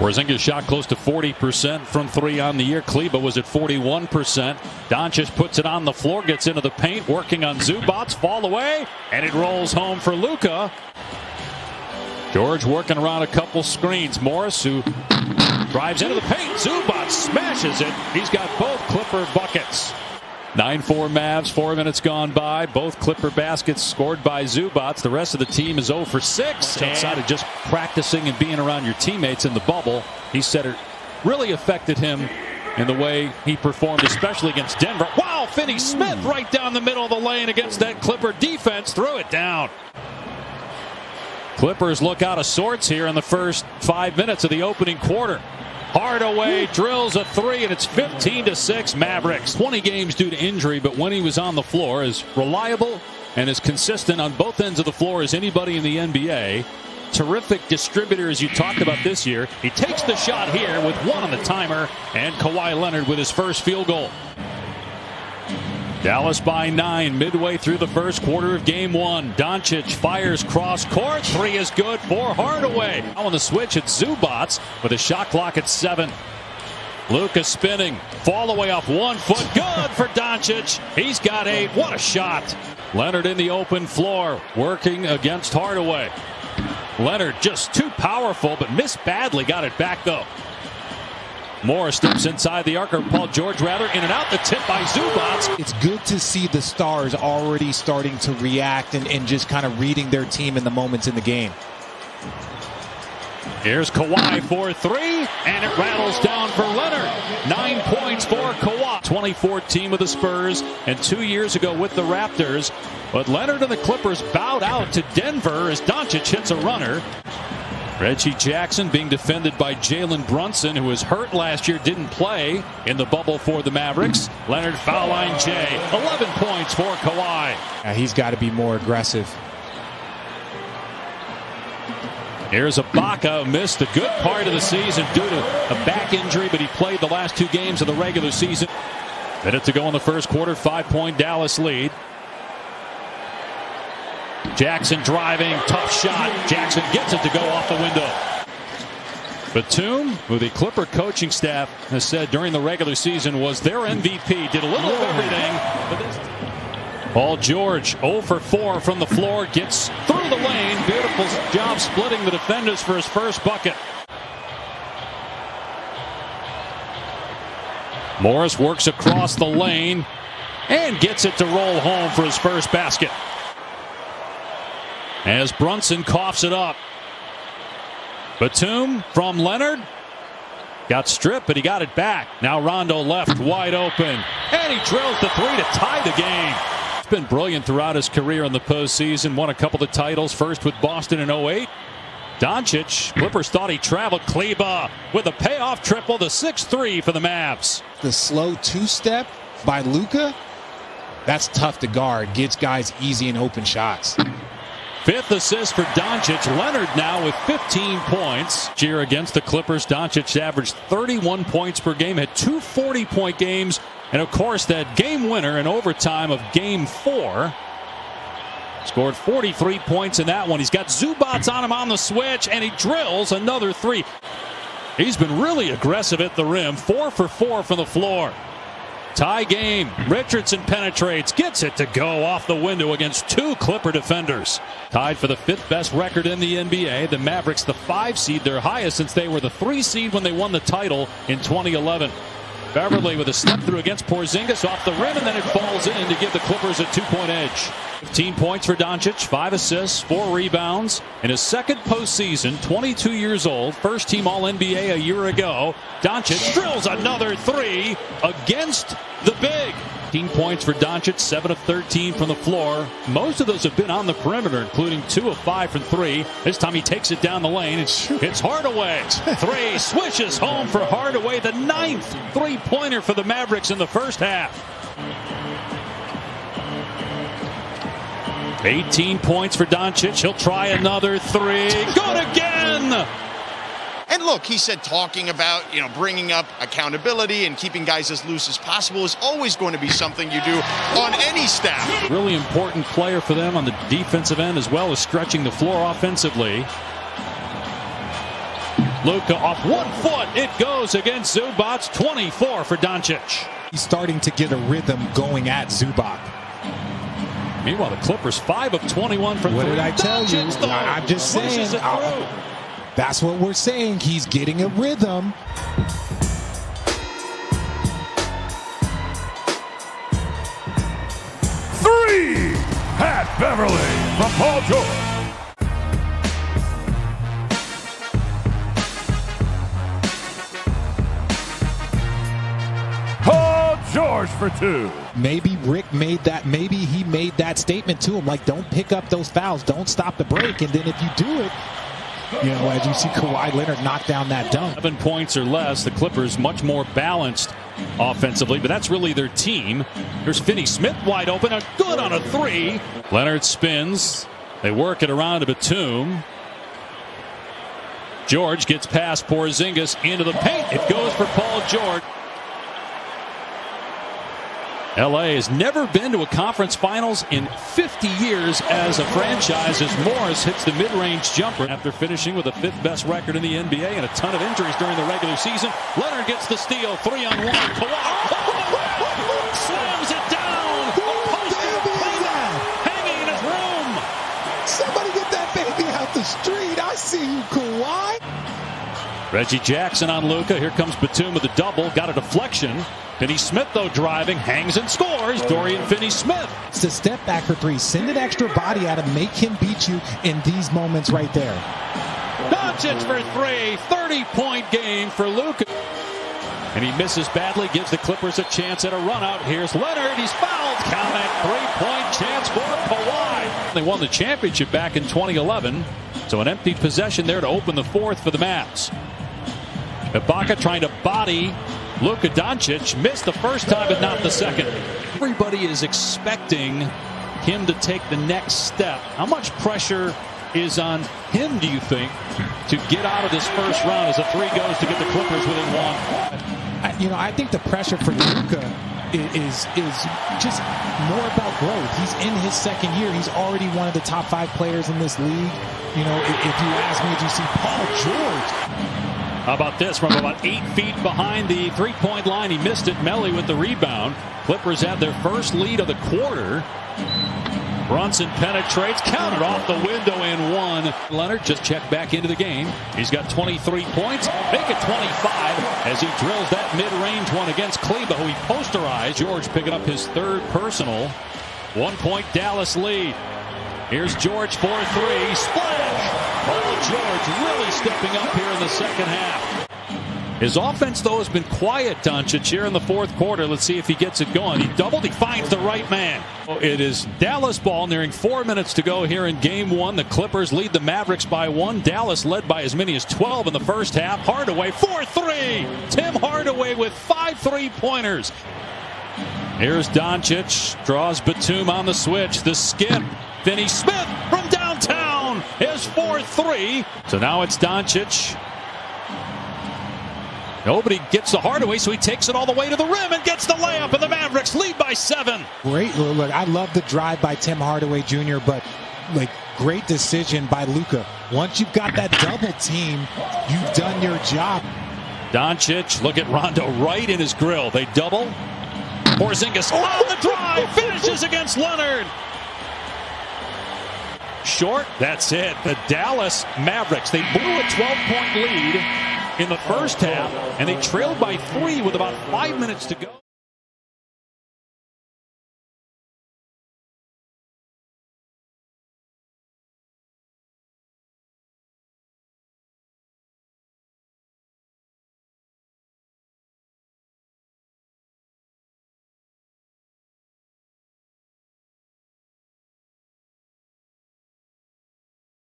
Porzingis shot close to 40% from three on the year. Kleba was at 41%. Doncic puts it on the floor, gets into the paint, working on Zubats, fall away, and it rolls home for Luka. George working around a couple screens. Morris, who drives into the paint. Zubats smashes it. He's got both Clipper buckets. 9-4 Mavs, 4 minutes gone by. Both Clipper baskets scored by Zubats. The rest of the team is 0 for 6. Outside of just practicing and being around your teammates in the bubble, he said it really affected him in the way he performed, especially against Denver. Wow, Finney-Smith right down the middle of the lane against that Clipper defense. Threw it down. Clippers look out of sorts here in the first 5 minutes of the opening quarter. Hardaway drills a three, and it's 15-6 Mavericks. 20 games due to injury, but when he was on the floor, as reliable and as consistent on both ends of the floor as anybody in the NBA. Terrific distributor, as you talked about this year. He takes the shot here with one on the timer, and Kawhi Leonard with his first field goal. Dallas by 9 midway through the first quarter of game 1. Doncic fires cross court. Three is good for Hardaway. Now on the switch, it's Zubats with a shot clock at 7. Luka spinning. Fall away off 1 foot. Good for Doncic. He's got 8. What a shot. Leonard in the open floor working against Hardaway. Leonard just too powerful, but missed badly. Got it back though. Morris steps inside the arc, or Paul George rather, in and out. The tip by Zubats. It's good to see the stars already starting to react and just kind of reading their team in the moments in the game. Here's Kawhi for 3, and it rattles down for Leonard. 9 points for Kawhi. 2014 with the Spurs, and 2 years ago with the Raptors. But Leonard and the Clippers bowed out to Denver as Doncic hits a runner. Reggie Jackson being defended by Jalen Brunson, who was hurt last year, didn't play in the bubble for the Mavericks. Leonard foul line J. 11 points for Kawhi. He's got to be more aggressive. Here's Ibaka, missed a good part of the season due to a back injury, but he played the last 2 games of the regular season. Minute to go in the first quarter, 5-point Dallas lead. Jackson driving, tough shot. Jackson gets it to go off the window. Batum, who the Clipper coaching staff has said during the regular season was their MVP, did a little of everything. Paul George 0 for 4 from the floor, gets through the lane. Beautiful job splitting the defenders for his first bucket. Morris works across the lane and gets it to roll home for his first basket. As Brunson coughs it up. Batum from Leonard. Got stripped, but he got it back. Now Rondo left wide open. And he drills the 3 to tie the game. He's been brilliant throughout his career in the postseason. Won a couple of titles, first with Boston in 08. Doncic, Clippers thought he traveled. Kleba with a payoff triple, the 6-3 for the Mavs. The slow 2-step by Luka, that's tough to guard. Gets guys easy and open shots. 5th assist for Doncic. Leonard now with 15 points. Year against the Clippers, Doncic averaged 31 points per game, had 2 40-point games, and of course that game winner in overtime of game 4. Scored 43 points in that one. He's got Zubats on him on the switch, and he drills another 3. He's been really aggressive at the rim. 4 for 4 from the floor. Tie game. Richardson penetrates, gets it to go off the window against 2 Clipper defenders. Tied for the 5th best record in the NBA. The Mavericks, the 5 seed, their highest since they were the 3 seed when they won the title in 2011. Beverly with a step through against Porzingis off the rim, and then it falls in to give the Clippers a 2-point edge. 15 points for Doncic, 5 assists, 4 rebounds. In his second postseason, 22 years old, first team All-NBA a year ago. Doncic drills another 3 against the big. 15 points for Doncic, 7 of 13 from the floor. Most of those have been on the perimeter, including 2 of 5 from 3. This time he takes it down the lane. It's Hardaway. 3 swishes home for Hardaway, the 9th 3-pointer for the Mavericks in the first half. 18 points for Doncic. He'll try another 3. Good again! And look, he said talking about, bringing up accountability and keeping guys as loose as possible is always going to be something you do on any staff. Really important player for them on the defensive end as well as stretching the floor offensively. Luka off 1 foot. It goes against Zubac. 24 for Doncic. He's starting to get a rhythm going at Zubac. Meanwhile, the Clippers 5 of 21 from What three. did I tell you? I'm just saying. That's what we're saying. He's getting a rhythm. Three! Pat Beverly from Paul George. Paul George for two. Maybe Rick made that. Maybe he made that statement to him, like, don't pick up those fouls, don't stop the break, and then if you do it, you know, as you see Kawhi Leonard knock down that dunk. 7 points or less. The Clippers much more balanced offensively, but that's really their team. Here's Finney-Smith wide open, and good on a three. Leonard spins. They work it around to Batum. George gets past Porzingis into the paint. It goes for Paul George. LA has never been to a conference finals in 50 years as a franchise as Morris hits the mid-range jumper after finishing with the 5th best record in the NBA and a ton of injuries during the regular season. Leonard gets the steal, 3-on-1. Kawhi slams it down. Hanging in his room. Somebody get that baby out the street. I see you, Kawhi. Reggie Jackson on Luka. Here comes Batum with a double. Got a deflection. Finney-Smith, though, driving, hangs and scores. Dorian Finney-Smith. It's a step back for three. Send an extra body at him. Make him beat you in these moments right there. Doncic for three. 30-point game for Luka. And he misses badly. Gives the Clippers a chance at a run out. Here's Leonard. He's fouled. Count it. 3-point chance for Kawhi. They won the championship back in 2011. So an empty possession there to open the 4th for the Mavs. Ibaka trying to body Luka Doncic. Missed the first time, but not the second. Everybody is expecting him to take the next step. How much pressure is on him, do you think, to get out of this first round as a three goes to get the Clippers within one? I think the pressure for Luka is just more about growth. He's in his second year. He's already one of the top 5 players in this league. You know, if you ask me, if you see Paul George. How about this? From about 8 feet behind the three-point line, he missed it. Melly with the rebound. Clippers have their first lead of the quarter. Brunson penetrates, counted off the window and one. Leonard just checked back into the game. He's got 23 points, make it 25 as he drills that mid-range one against Kleba, who he posterized. George picking up his 3rd personal. 1-point Dallas lead. Here's George for 3. Splash! Paul George really stepping up here in the second half. His offense, though, has been quiet, Doncic, here in the 4th quarter. Let's see if he gets it going. He doubled. He finds the right man. It is Dallas ball, nearing 4 minutes to go here in Game 1. The Clippers lead the Mavericks by 1. Dallas led by as many as 12 in the first half. Hardaway for 3. Tim Hardaway with 5 3-pointers. Here's Doncic. Draws Batum on the switch. The skip. Finney-Smith from downtown. His 4-3. So now it's Doncic. Nobody gets the Hardaway, so he takes it all the way to the rim and gets the layup, and the Mavericks lead by 7. Great. Look, I love the drive by Tim Hardaway Jr., but great decision by Luka. Once you've got that double team, you've done your job. Doncic, look at Rondo right in his grill. They double. Porzingis on the drive, finishes against Leonard. Short, that's it. The Dallas Mavericks, they blew a 12-point lead in the first half, and they trailed by 3 with about 5 minutes to go.